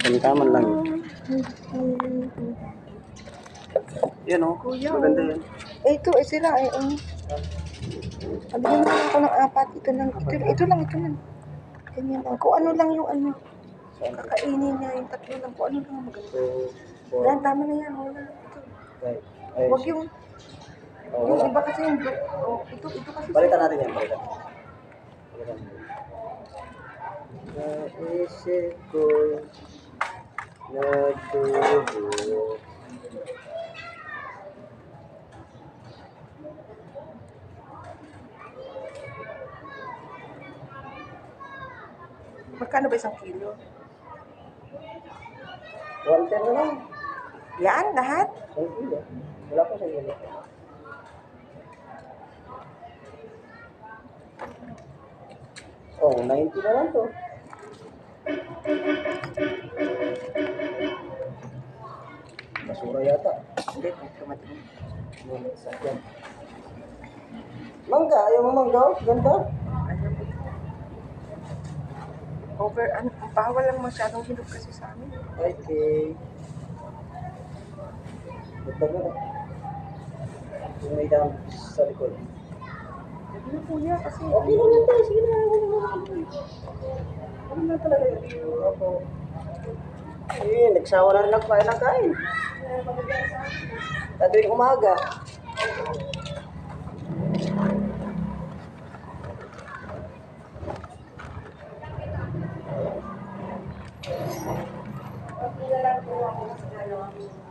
Tamtaman lang. Yan o, Kuya, maganda yan. ito, sila, Sabihin mo lang ako ng apat. Ito lang. Ganyan lang. Kung ano lang yung kakainin niya, yung tatlo lang. Kung ano lang maganda. Yan, tama na yan. Wala. Ito. Huwag yung iba kasi yung ito kasi. Balikan natin yan, balikan. Naisip ko nagtubo. Magkano ba isang kilo? 110 na lang. Yan, lahat? Wala pa sa kilo. Oh, 90 na lang to. Basura yata. Hindi, tumating. Yan. Mangga, ayaw mo mangga? Ganda. Ang bawal lang masyadong hinog kasi sa amin. Okay. Ito na. Yung may dam sa likod. Hindi na kuya kasi. Okay lang yan tayo. Sige na. Ano na talaga yun? Ako. Nagsawa na rin ako kain ng kain. Tatuwing umaga. Okay lang po ako sa